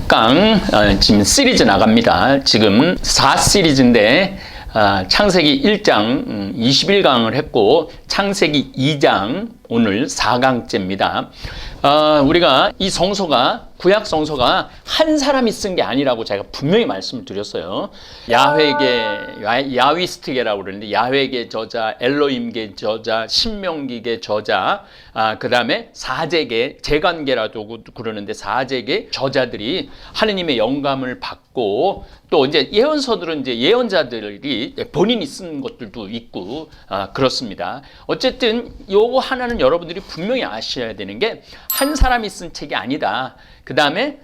6강 지금 시리즈 나갑니다. 지금 4시리즈인데 창세기 1장 21강을 했고 창세기 2장 오늘 4강째입니다. 우리가 이 성서가 구약 성서가 한 사람이 쓴 게 아니라고 제가 분명히 말씀을 드렸어요. 야위스트계라고 그러는데 야훼계 저자, 엘로힘계 저자, 신명기계 저자, 그 다음에 사제계, 재간계라고 그러는데 사제계 저자들이 하느님의 영감을 받고 또 이제 예언서들은 이제 예언자들이 본인이 쓴 것들도 있고 그렇습니다. 어쨌든 요거 하나는 여러분들이 분명히 아셔야 되는 게 한 사람이 쓴 책이 아니다. 그 다음에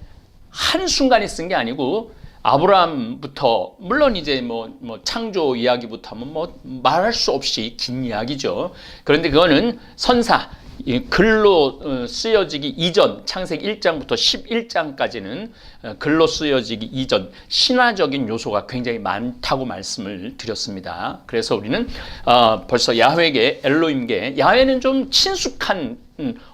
한순간에 쓴 게 아니고 아브라함부터 물론 이제 뭐 창조 이야기부터 하면 뭐 말할 수 없이 긴 이야기죠. 그런데 그거는 선사 글로 쓰여지기 이전 창세기 1장부터 11장까지는 글로 쓰여지기 이전 신화적인 요소가 굉장히 많다고 말씀을 드렸습니다. 그래서 우리는 벌써 야훼계, 엘로힘계, 야훼는 좀 친숙한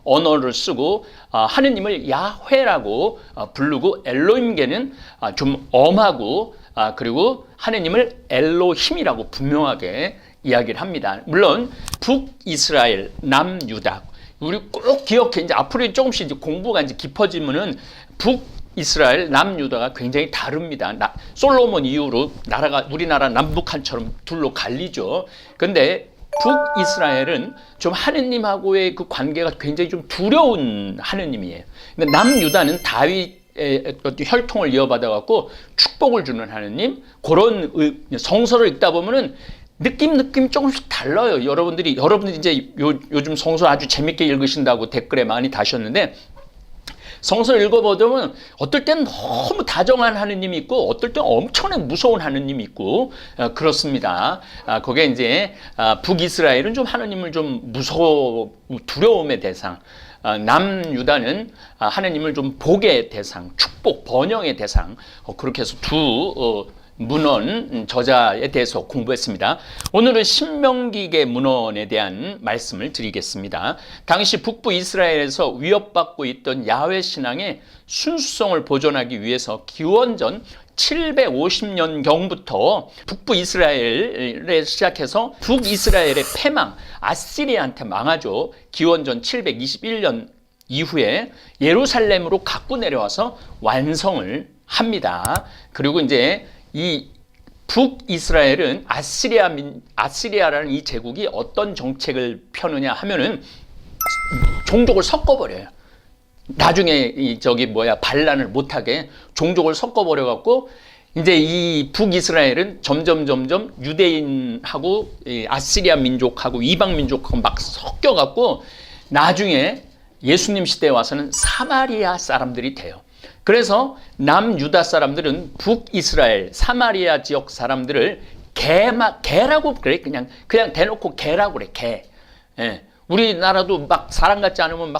언어를 쓰고 하느님을 야훼라고 부르고 엘로힘계는 좀 엄하고 그리고 하느님을 엘로힘이라고 분명하게 이야기를 합니다. 물론 북이스라엘, 남유다 우리 꼭 기억해. 이제 앞으로 조금씩 이제 공부가 이제 깊어지면은 북이스라엘, 남유다가 굉장히 다릅니다. 솔로몬 이후로 나라가 우리나라 남북한처럼 둘로 갈리죠. 근데 북이스라엘은 좀 하느님하고의 그 관계가 굉장히 좀 두려운 하느님이에요. 근데 남유다는 다윗의 혈통을 이어받아 갖고 축복을 주는 하느님, 그런 성서를 읽다 보면은 느낌 조금씩 달라요. 여러분들이 이제 요즘 성서 아주 재밌게 읽으신다고 댓글에 많이 다셨는데 성서를 읽어보면 어떨 때는 너무 다정한 하느님이 있고 어떨 때는 엄청나게 무서운 하느님이 있고 그렇습니다. 거기에 이제 북이스라엘은 좀 하느님을 좀 두려움의 대상, 남유다는 하느님을 좀 복의 대상, 축복, 번영의 대상, 그렇게 해서 두 문헌 저자에 대해서 공부했습니다. 오늘은 신명기계 문헌에 대한 말씀을 드리겠습니다. 당시 북부 이스라엘에서 위협받고 있던 야훼 신앙의 순수성을 보존하기 위해서 기원전 750년경부터 북부 이스라엘에 시작해서 북이스라엘의 패망, 아시리아한테 망하죠. 기원전 721년 이후에 예루살렘으로 갖고 내려와서 완성을 합니다. 그리고 이제 이 북이스라엘은 아시리아라는 이 제국이 어떤 정책을 펴느냐 하면은 종족을 섞어버려요. 나중에 반란을 못하게 종족을 섞어버려 갖고 이제 이 북이스라엘은 점점 유대인하고 아시리아 민족하고 이방 민족하고 막 섞여 갖고 나중에 예수님 시대에 와서는 사마리아 사람들이 돼요. 그래서 남유다 사람들은 북이스라엘 사마리아 지역 사람들을 개라고 그래. 그냥 대놓고 개라고 그래. 개. 예. 우리나라도 막 사람 같지 않으면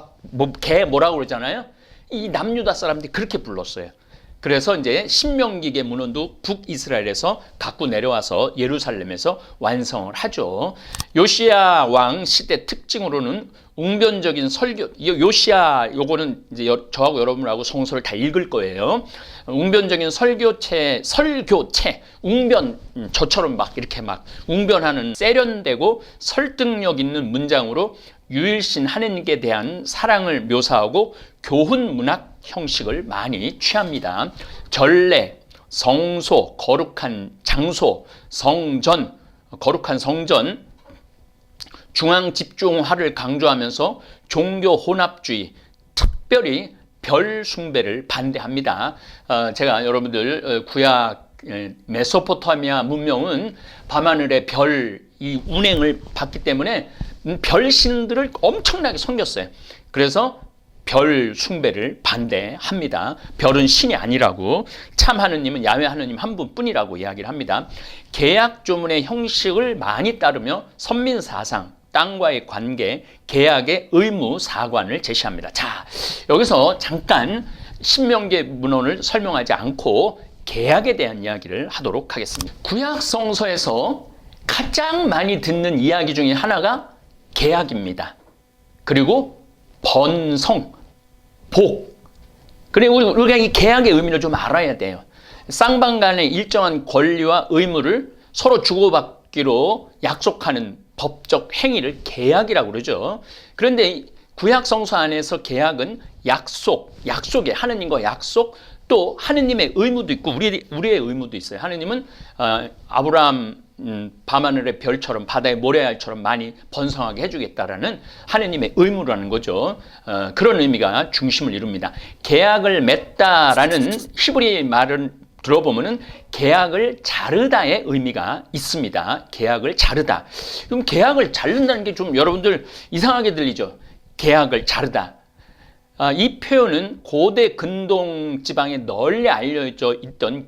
개 뭐라고 그러잖아요. 이 남유다 사람들이 그렇게 불렀어요. 그래서 이제 신명기계 문헌도 북이스라엘에서 갖고 내려와서 예루살렘에서 완성을 하죠. 요시야 왕 시대 특징으로는 웅변적인 설교, 요시야 요거는 이제 저하고 여러분하고 성서를 다 읽을 거예요. 웅변적인 설교체, 웅변, 저처럼 이렇게 웅변하는 세련되고 설득력 있는 문장으로 유일신 하느님께 대한 사랑을 묘사하고 교훈 문학 형식을 많이 취합니다. 전례, 성소, 거룩한 장소, 성전, 거룩한 성전, 중앙 집중화를 강조하면서 종교 혼합주의, 특별히 별 숭배를 반대합니다. 제가 여러분들 구약 메소포타미아 문명은 밤하늘의 별 이 운행을 받기 때문에 별신들을 엄청나게 섬겼어요. 그래서 별 숭배를 반대합니다. 별은 신이 아니라고, 참 하느님은 야훼 하느님 한 분뿐이라고 이야기를 합니다. 계약 조문의 형식을 많이 따르며 선민사상, 땅과의 관계, 계약의 의무 사관을 제시합니다. 자, 여기서 잠깐 신명기 문헌을 설명하지 않고 계약에 대한 이야기를 하도록 하겠습니다. 구약 성서에서 가장 많이 듣는 이야기 중에 하나가 계약입니다. 그리고 번성, 복, 그리고 우리가 이 계약의 의미를 좀 알아야 돼요. 쌍방 간의 일정한 권리와 의무를 서로 주고받기로 약속하는 법적 행위를 계약이라고 그러죠. 그런데 구약 성서 안에서 계약은 약속에 하느님과 약속, 또 하느님의 의무도 있고 우리의 의무도 있어요. 하느님은 아브라함 밤하늘의 별처럼 바다의 모래알처럼 많이 번성하게 해주겠다라는 하느님의 의무라는 거죠. 그런 의미가 중심을 이룹니다. 계약을 맺다라는 히브리 말은 들어보면은 계약을 자르다의 의미가 있습니다. 계약을 자르다. 그럼 계약을 자른다는 게 좀 여러분들 이상하게 들리죠? 계약을 자르다. 이 표현은 고대 근동 지방에 널리 알려져 있던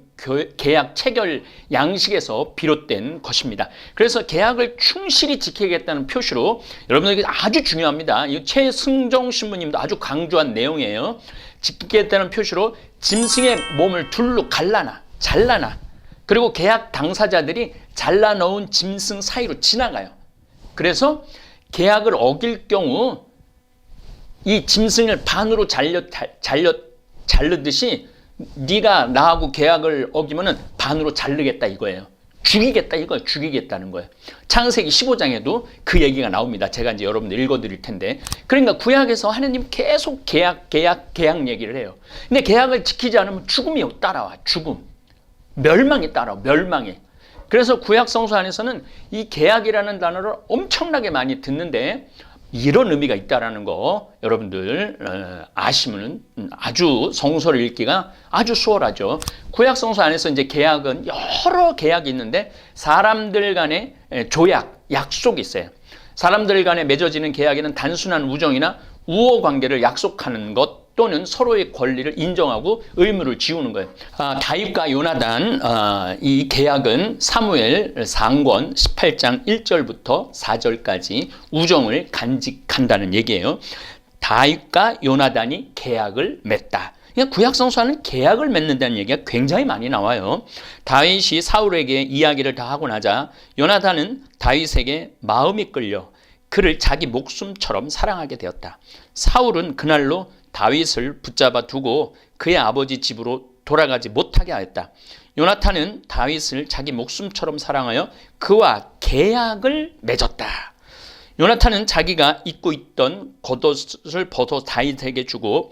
계약 체결 양식에서 비롯된 것입니다. 그래서 계약을 충실히 지키겠다는 표시로 여러분에게 아주 중요합니다. 이 최승정 신부님도 아주 강조한 내용이에요. 지키겠다는 표시로 짐승의 몸을 둘로 잘라놔. 그리고 계약 당사자들이 잘라놓은 짐승 사이로 지나가요. 그래서 계약을 어길 경우 이 짐승을 반으로 자르듯이 네가 나하고 계약을 어기면은 반으로 자르겠다 이거예요. 죽이겠다는 거예요. 창세기 15장에도 그 얘기가 나옵니다. 제가 이제 여러분들 읽어드릴 텐데. 그러니까 구약에서 하느님 계속 계약 얘기를 해요. 근데 계약을 지키지 않으면 죽음이 따라와. 멸망이 따라와. 그래서 구약 성서 안에서는 이 계약이라는 단어를 엄청나게 많이 듣는데 이런 의미가 있다라는 거 여러분들 아시면 아주 성서를 읽기가 아주 수월하죠. 구약 성서 안에서 이제 계약은 여러 계약이 있는데 사람들 간의 약속이 있어요. 사람들 간에 맺어지는 계약에는 단순한 우정이나 우호 관계를 약속하는 것 또는 서로의 권리를 인정하고 의무를 지우는 거예요. 다윗과 요나단 이 계약은 사무엘 상권 18장 1절부터 4절까지 우정을 간직한다는 얘기예요. 다윗과 요나단이 계약을 맺다. 그러니까 구약 성서는 계약을 맺는다는 얘기가 굉장히 많이 나와요. 다윗이 사울에게 이야기를 다 하고 나자 요나단은 다윗에게 마음이 끌려 그를 자기 목숨처럼 사랑하게 되었다. 사울은 그날로 다윗을 붙잡아 두고 그의 아버지 집으로 돌아가지 못하게 하였다. 요나탄은 다윗을 자기 목숨처럼 사랑하여 그와 계약을 맺었다. 요나탄은 자기가 입고 있던 겉옷을 벗어 다윗에게 주고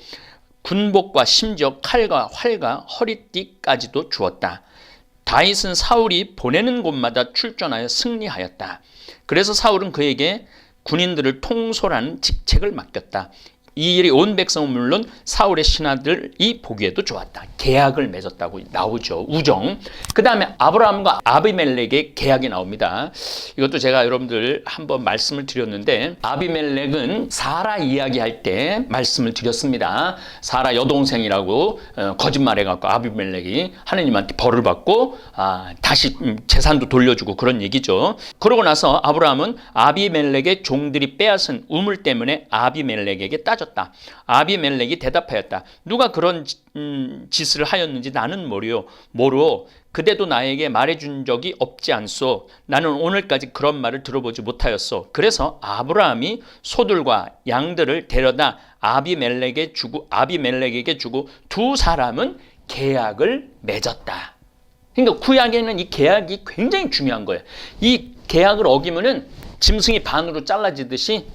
군복과 심지어 칼과 활과 허리띠까지도 주었다. 다윗은 사울이 보내는 곳마다 출전하여 승리하였다. 그래서 사울은 그에게 군인들을 통솔하는 직책을 맡겼다. 이 일이 온 백성은 물론 사울의 신하들이 보기에도 좋았다. 계약을 맺었다고 나오죠. 우정. 그 다음에 아브라함과 아비멜렉의 계약이 나옵니다. 이것도 제가 여러분들 한번 말씀을 드렸는데 아비멜렉은 사라 이야기할 때 말씀을 드렸습니다. 사라 여동생이라고 거짓말해갖고 아비멜렉이 하느님한테 벌을 받고 다시 재산도 돌려주고 그런 얘기죠. 그러고 나서 아브라함은 아비멜렉의 종들이 빼앗은 우물 때문에 아비멜렉에게 따졌다. 아비멜렉이 대답하였다. 누가 그런 짓을 하였는지 나는 모르오. 그대도 나에게 말해준 적이 없지 않소. 나는 오늘까지 그런 말을 들어보지 못하였소. 그래서 아브라함이 소들과 양들을 데려다 아비멜렉에게 주고 두 사람은 계약을 맺었다. 그러니까 구약에는 이 계약이 굉장히 중요한 거예요. 이 계약을 어기면은 짐승이 반으로 잘라지듯이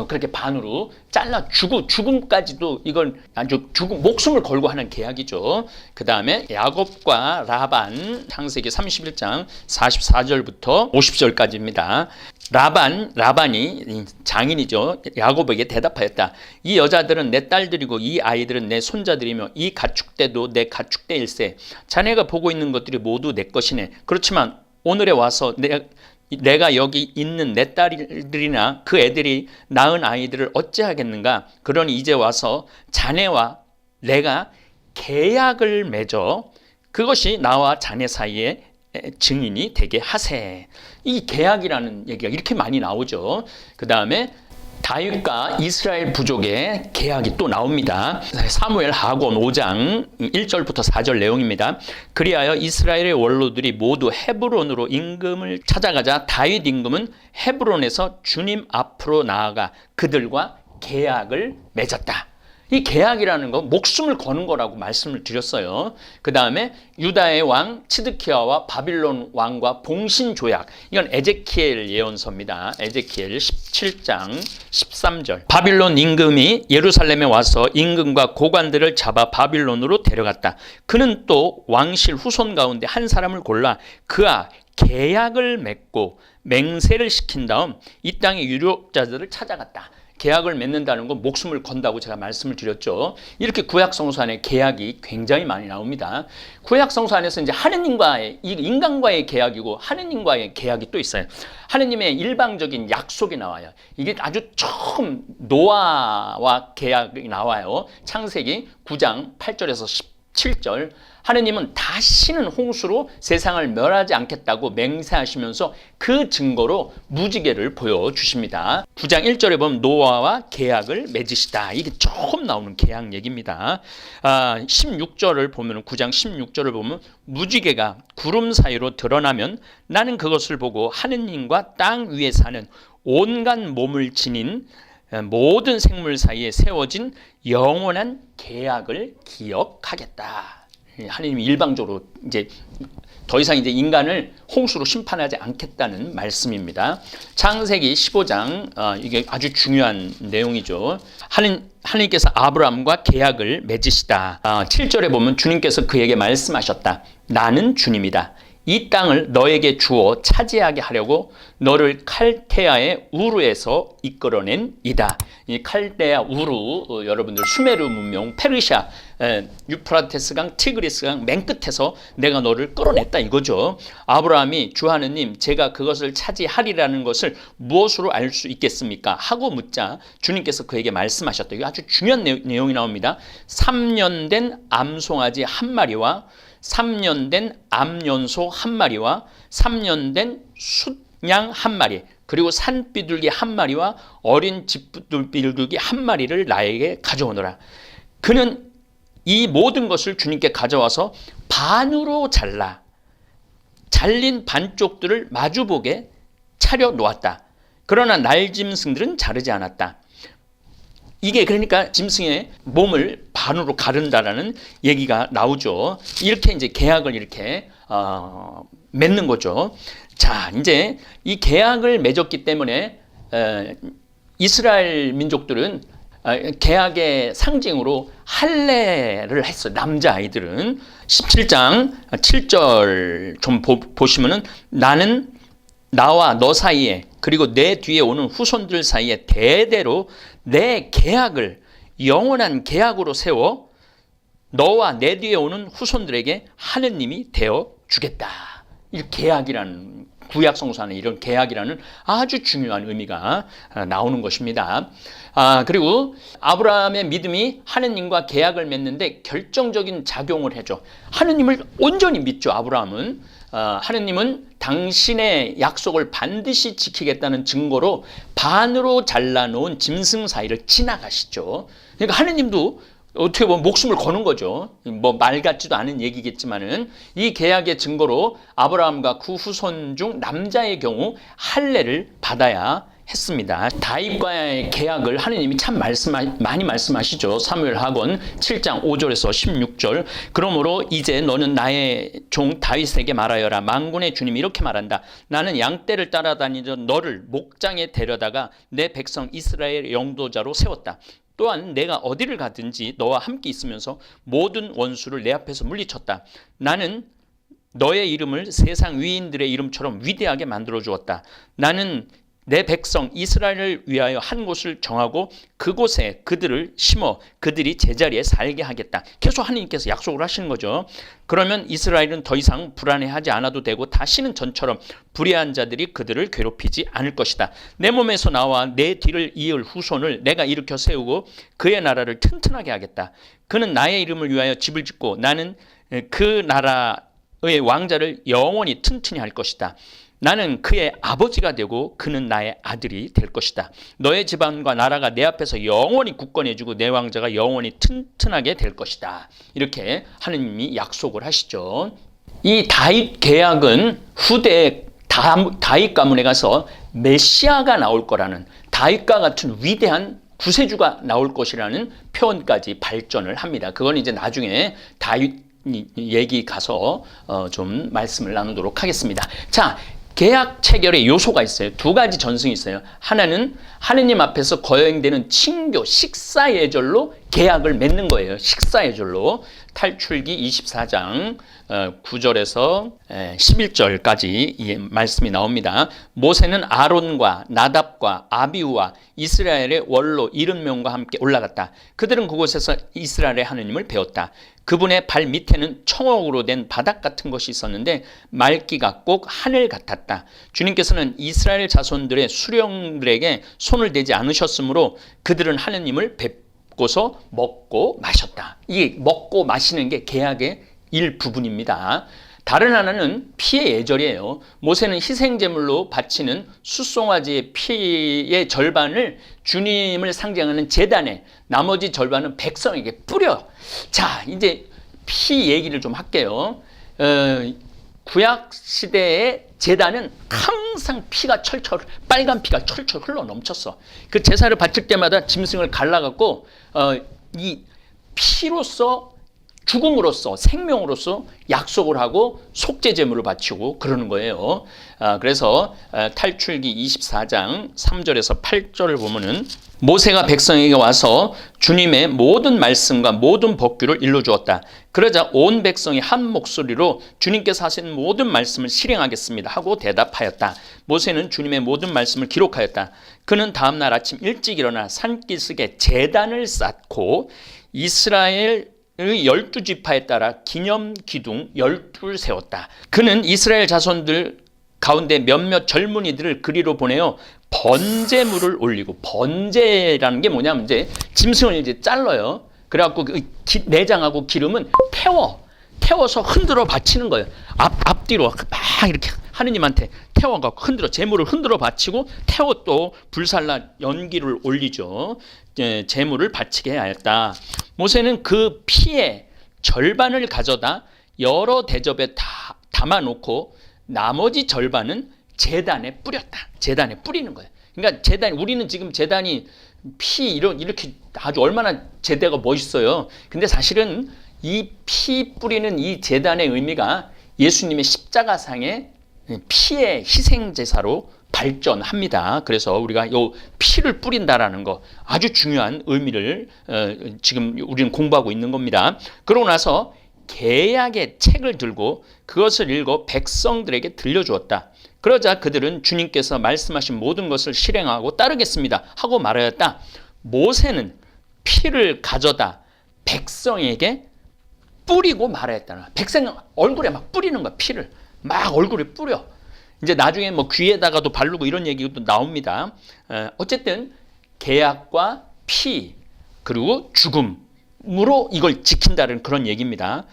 그렇게 반으로 잘라 죽음까지도 이건 아주 목숨을 걸고 하는 계약이죠. 그 다음에 야곱과 라반 창세기 31장 44절부터 50절까지입니다. 라반이 장인이죠. 야곱에게 대답하였다. 이 여자들은 내 딸들이고 이 아이들은 내 손자들이며 이 가축대도 내 가축대일세. 자네가 보고 있는 것들이 모두 내 것이네. 그렇지만 오늘에 와서 내가 여기 있는 내 딸들이나 그 애들이 낳은 아이들을 어찌하겠는가? 그러니 이제 와서 자네와 내가 계약을 맺어 그것이 나와 자네 사이에 증인이 되게 하세. 이 계약이라는 얘기가 이렇게 많이 나오죠. 그 다음에 다윗과 이스라엘 부족의 계약이 또 나옵니다. 사무엘 하곤 5장 1절부터 4절 내용입니다. 그리하여 이스라엘의 원로들이 모두 헤브론으로 임금을 찾아가자 다윗 임금은 헤브론에서 주님 앞으로 나아가 그들과 계약을 맺었다. 이 계약이라는 건 목숨을 거는 거라고 말씀을 드렸어요. 그 다음에 유다의 왕 치드키야와 바빌론 왕과 봉신 조약. 이건 에제키엘 예언서입니다. 에제키엘 17장 13절. 바빌론 임금이 예루살렘에 와서 임금과 고관들을 잡아 바빌론으로 데려갔다. 그는 또 왕실 후손 가운데 한 사람을 골라 그와 계약을 맺고 맹세를 시킨 다음 이 땅의 유력자들을 찾아갔다. 계약을 맺는다는 건 목숨을 건다고 제가 말씀을 드렸죠. 이렇게 구약 성서 안에 계약이 굉장히 많이 나옵니다. 구약 성서 안에서 이제 하느님과의, 인간과의 계약이고 하느님과의 계약이 또 있어요. 하느님의 일방적인 약속이 나와요. 이게 아주 처음 노아와 계약이 나와요. 창세기 9장 8절에서 17절. 하느님은 다시는 홍수로 세상을 멸하지 않겠다고 맹세하시면서 그 증거로 무지개를 보여주십니다. 9장 1절에 보면 노아와 계약을 맺으시다. 이게 처음 나오는 계약 얘기입니다. 16절을 보면 9장 16절을 보면 무지개가 구름 사이로 드러나면 나는 그것을 보고 하느님과 땅 위에 사는 온갖 몸을 지닌 모든 생물 사이에 세워진 영원한 계약을 기억하겠다. 하나님이 일방적으로 이제 더 이상 이제 인간을 홍수로 심판하지 않겠다는 말씀입니다. 창세기 15장 이게 아주 중요한 내용이죠. 하나님께서 아브라함과 계약을 맺으시다. 7절에 보면 주님께서 그에게 말씀하셨다. 나는 주님이다. 이 땅을 너에게 주어 차지하게 하려고 너를 칼데아의 우르에서 이끌어낸 이다. 이 칼데아 우르, 여러분들 수메르 문명, 페르시아, 유프라테스강, 티그리스강 맨 끝에서 내가 너를 끌어냈다 이거죠. 아브라함이 주 하느님 제가 그것을 차지하리라는 것을 무엇으로 알 수 있겠습니까? 하고 묻자 주님께서 그에게 말씀하셨다. 이거 아주 중요한 내용이 나옵니다. 3년 된 암송아지 한 마리와 3년 된 암연소 한 마리와 3년 된 숫양 한 마리 그리고 산비둘기 한 마리와 어린 집비둘기 한 마리를 나에게 가져오너라. 그는 이 모든 것을 주님께 가져와서 반으로 잘린 반쪽들을 마주보게 차려 놓았다. 그러나 날짐승들은 자르지 않았다. 이게 그러니까 짐승의 몸을 반으로 가른다라는 얘기가 나오죠. 이렇게 이제 계약을 이렇게 맺는 거죠. 자, 이제 이 계약을 맺었기 때문에 이스라엘 민족들은 계약의 상징으로 할례를 했어요. 남자아이들은 17장 7절 좀 보시면은 나는 나와 너 사이에 그리고 내 뒤에 오는 후손들 사이에 대대로 내 계약을 영원한 계약으로 세워 너와 내 뒤에 오는 후손들에게 하느님이 되어 주겠다. 이 계약이라는 구약 성서 안에 이런 계약이라는 아주 중요한 의미가 나오는 것입니다. 그리고 아브라함의 믿음이 하느님과 계약을 맺는데 결정적인 작용을 해줘. 하느님을 온전히 믿죠. 아브라함은 하느님은 당신의 약속을 반드시 지키겠다는 증거로 반으로 잘라놓은 짐승 사이를 지나가시죠. 그러니까 하느님도 어떻게 보면 목숨을 거는 거죠. 뭐 말 같지도 않은 얘기겠지만은 이 계약의 증거로 아브라함과 그 후손 중 남자의 경우 할례를 받아야 했습니다. 다윗과의 계약을 하느님이 참 많이 말씀하시죠. 사무엘하건 7장 5절에서 16절. 그러므로 이제 너는 나의 종 다윗에게 말하여라. 만군의 주님이 이렇게 말한다. 나는 양떼를 따라다니던 너를 목장에 데려다가 내 백성 이스라엘 영도자로 세웠다. 또한 내가 어디를 가든지 너와 함께 있으면서 모든 원수를 내 앞에서 물리쳤다. 나는 너의 이름을 세상 위인들의 이름처럼 위대하게 만들어 주었다. 나는 내 백성 이스라엘을 위하여 한 곳을 정하고 그곳에 그들을 심어 그들이 제자리에 살게 하겠다. 계속 하나님께서 약속을 하시는 거죠. 그러면 이스라엘은 더 이상 불안해하지 않아도 되고 다시는 전처럼 불의한 자들이 그들을 괴롭히지 않을 것이다. 내 몸에서 나와 내 뒤를 이을 후손을 내가 일으켜 세우고 그의 나라를 튼튼하게 하겠다. 그는 나의 이름을 위하여 집을 짓고 나는 그 나라의 왕자를 영원히 튼튼히 할 것이다. 나는 그의 아버지가 되고 그는 나의 아들이 될 것이다. 너의 집안과 나라가 내 앞에서 영원히 굳건해지고 내 왕자가 영원히 튼튼하게 될 것이다. 이렇게 하느님이 약속을 하시죠. 이 다윗 계약은 후대에 다윗 가문에 가서 메시아가 나올 거라는 다윗과 같은 위대한 구세주가 나올 것이라는 표현까지 발전을 합니다. 그건 이제 나중에 다윗 얘기 가서 좀 말씀을 나누도록 하겠습니다. 자, 계약 체결의 요소가 있어요. 두 가지 전승이 있어요. 하나는 하느님 앞에서 거행되는 친교, 식사 예절로 계약을 맺는 거예요. 식사 예절로. 탈출기 24장 9절에서 11절까지 이 말씀이 나옵니다. 모세는 아론과 나답과 아비후와 이스라엘의 원로 70명과 함께 올라갔다. 그들은 그곳에서 이스라엘의 하느님을 배웠다. 그분의 발 밑에는 청옥으로 된 바닥 같은 것이 있었는데 맑기가 꼭 하늘 같았다. 주님께서는 이스라엘 자손들의 수령들에게 손을 대지 않으셨으므로 그들은 하느님을 뵙고서 먹고 마셨다. 이 먹고 마시는 게 계약의 일부분입니다. 다른 하나는 피의 예절이에요. 모세는 희생제물로 바치는 숫송아지의 피의 절반을 주님을 상징하는 제단에, 나머지 절반은 백성에게 뿌려. 자, 이제 피 얘기를 좀 할게요. 구약 시대의 제단은 항상 피가 철철, 빨간 피가 철철 흘러 넘쳤어. 그 제사를 바칠 때마다 짐승을 갈라갖고 이 피로서, 죽음으로써, 생명으로서 약속을 하고 속죄 제물을 바치고 그러는 거예요. 그래서 탈출기 24장 3절에서 8절을 보면은 모세가 백성에게 와서 주님의 모든 말씀과 모든 법규를 일러주었다. 그러자 온 백성이 한 목소리로 주님께서 하신 모든 말씀을 실행하겠습니다 하고 대답하였다. 모세는 주님의 모든 말씀을 기록하였다. 그는 다음날 아침 일찍 일어나 산기슭에 제단을 쌓고 이스라엘 12지파에 따라 기념 기둥 12를 세웠다. 그는 이스라엘 자손들 가운데 몇몇 젊은이들을 그리로 보내어 번제물을 올리고, 번제라는 게 뭐냐면 이제 짐승을 이제 잘라요. 그래갖고 내장하고 기름은 태워서 흔들어 바치는 거예요. 앞뒤로 막 이렇게 하느님한테 태워갖고 흔들어, 제물을 흔들어 바치고 태워 또 불살라 연기를 올리죠. 제물을 바치게 하였다. 모세는 그 피의 절반을 가져다 여러 대접에 담아놓고 나머지 절반은 제단에 뿌렸다. 제단에 뿌리는 거예요. 그러니까 우리는 지금 제단이 이렇게 아주 얼마나 제대가 멋있어요. 근데 사실은 이 피 뿌리는 이 제단의 의미가 예수님의 십자가상의 피의 희생 제사로 발전합니다. 그래서 우리가 요 피를 뿌린다라는 거 아주 중요한 의미를 지금 우리는 공부하고 있는 겁니다. 그러고 나서 계약의 책을 들고 그것을 읽어 백성들에게 들려주었다. 그러자 그들은 주님께서 말씀하신 모든 것을 실행하고 따르겠습니다 하고 말하였다. 모세는 피를 가져다 백성에게 뿌리고 말하였다. 백성 얼굴에 막 뿌리는 거야. 피를 막 얼굴에 뿌려. 이제 나중에 뭐 귀에다가도 바르고 이런 얘기도 나옵니다. 어쨌든 계약과 피 그리고 죽음으로 이걸 지킨다는 그런 얘기입니다.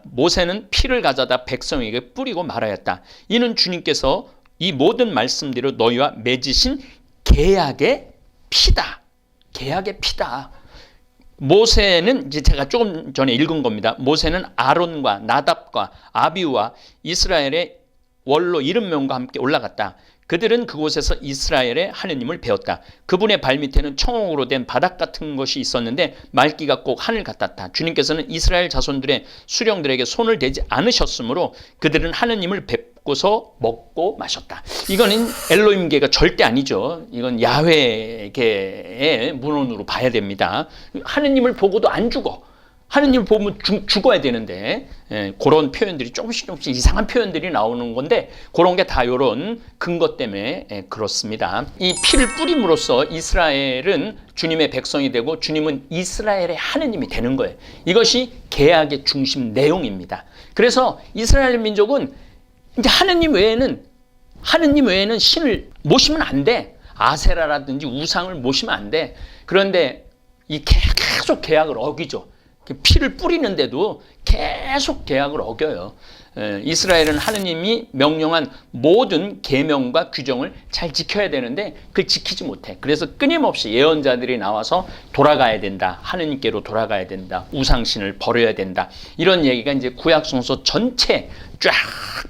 모세는 피를 가져다 백성에게 뿌리고 말하였다. 이는 주님께서 이 모든 말씀대로 너희와 맺으신 계약의 피다. 계약의 피다. 모세는 이제 제가 조금 전에 읽은 겁니다. 모세는 아론과 나답과 아비후와 이스라엘의 원로 70명과 함께 올라갔다. 그들은 그곳에서 이스라엘의 하느님을 배웠다. 그분의 발밑에는 청옥으로 된 바닥 같은 것이 있었는데 맑기가 꼭 하늘 같았다. 주님께서는 이스라엘 자손들의 수령들에게 손을 대지 않으셨으므로 그들은 하느님을 뵙고서 먹고 마셨다. 이거는 엘로힘계가 절대 아니죠. 이건 야훼계의 문헌으로 봐야 됩니다. 하느님을 보고도 안 죽어. 하느님을 보면 죽어야 되는데 그런 표현들이 조금씩 이상한 표현들이 나오는 건데 그런 게 다 이런 근거 때문에 그렇습니다. 이 피를 뿌림으로써 이스라엘은 주님의 백성이 되고 주님은 이스라엘의 하느님이 되는 거예요. 이것이 계약의 중심 내용입니다. 그래서 이스라엘 민족은 이제 하느님 외에는 신을 모시면 안 돼. 아세라라든지 우상을 모시면 안 돼. 그런데 이 계속 계약을 어기죠. 피를 뿌리는데도 계속 계약을 어겨요. 이스라엘은 하느님이 명령한 모든 계명과 규정을 잘 지켜야 되는데 그걸 지키지 못해. 그래서 끊임없이 예언자들이 나와서 돌아가야 된다. 하느님께로 돌아가야 된다. 우상신을 버려야 된다. 이런 얘기가 이제 구약 성서 전체 쫙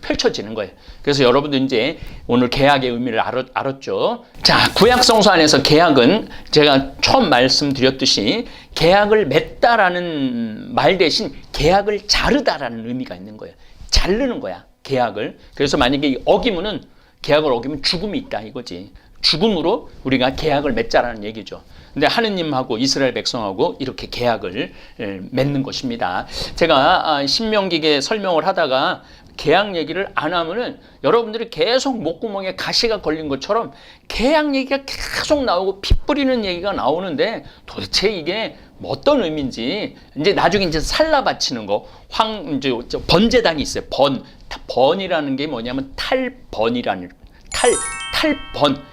펼쳐지는 거예요. 그래서 여러분들 이제 오늘 계약의 의미를 알았죠. 자, 구약 성서 안에서 계약은 제가 처음 말씀드렸듯이 계약을 맺다라는 말 대신 계약을 자르다라는 의미가 있는 거예요. 자르는 거야, 계약을. 그래서 만약에 어기면은, 계약을 어기면 죽음이 있다 이거지. 죽음으로 우리가 계약을 맺자라는 얘기죠. 근데 하느님하고 이스라엘 백성하고 이렇게 계약을 맺는 것입니다. 제가 신명기계 설명을 하다가 계약 얘기를 안 하면은 여러분들이 계속 목구멍에 가시가 걸린 것처럼 계약 얘기가 계속 나오고 피 뿌리는 얘기가 나오는데 도대체 이게 어떤 의미인지 이제 나중에 이제 살라 바치는 거 번제단이 있어요. 번이라는 게 뭐냐면 탈번이라는 탈번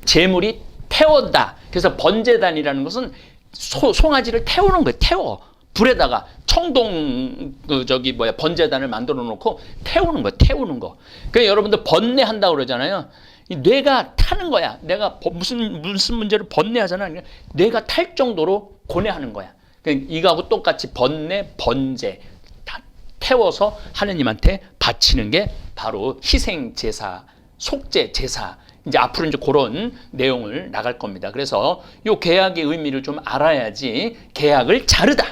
재물이 태웠다. 그래서 번제단이라는 것은 송아지를 태우는 거예요. 태워. 불에다가 번제단을 만들어 놓고 태우는 거. 그러니까 여러분들 번뇌한다고 그러잖아요. 뇌가 타는 거야. 내가 무슨 문제를 번뇌하잖아. 뇌가 탈 정도로 고뇌하는 거야. 그러니까 이거하고 똑같이 번뇌, 번제 다 태워서 하느님한테 바치는 게 바로 희생 제사, 속죄 제사. 이제 앞으로 이제 그런 내용을 나갈 겁니다. 그래서 이 계약의 의미를 좀 알아야지 계약을 자르다.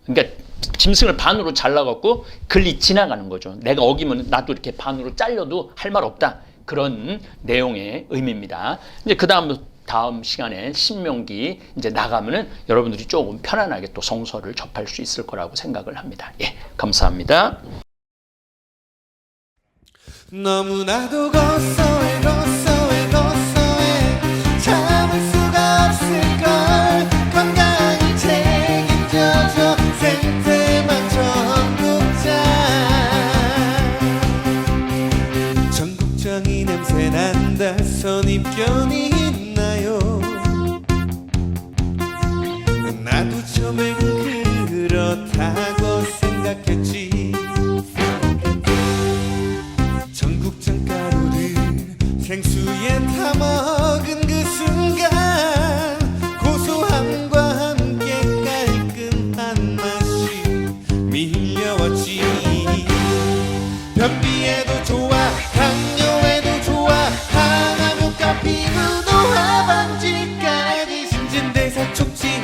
그러니까 짐승을 반으로 잘라갖고 글이 지나가는 거죠. 내가 어기면 나도 이렇게 반으로 잘려도 할 말 없다. 그런 내용의 의미입니다. 이제 다음 시간에 신명기 이제 나가면은 여러분들이 조금 편안하게 또 성서를 접할 수 있을 거라고 생각을 합니다. 예, 감사합니다. 너무나도 고소해 참을 수가 없을걸 건강히 책임져줘 생태만 전국장이 냄새난다 선입견이 있나요 나도 처음엔 그렇다고 생각했지 전국장 가루를 생수에 타먹은 그 순간 고소함과 함께 깔끔한 맛이 밀려왔지 변비에도 좋아 당뇨에도 좋아 항암효과 피부 노화 방지까지 신진대사 촉진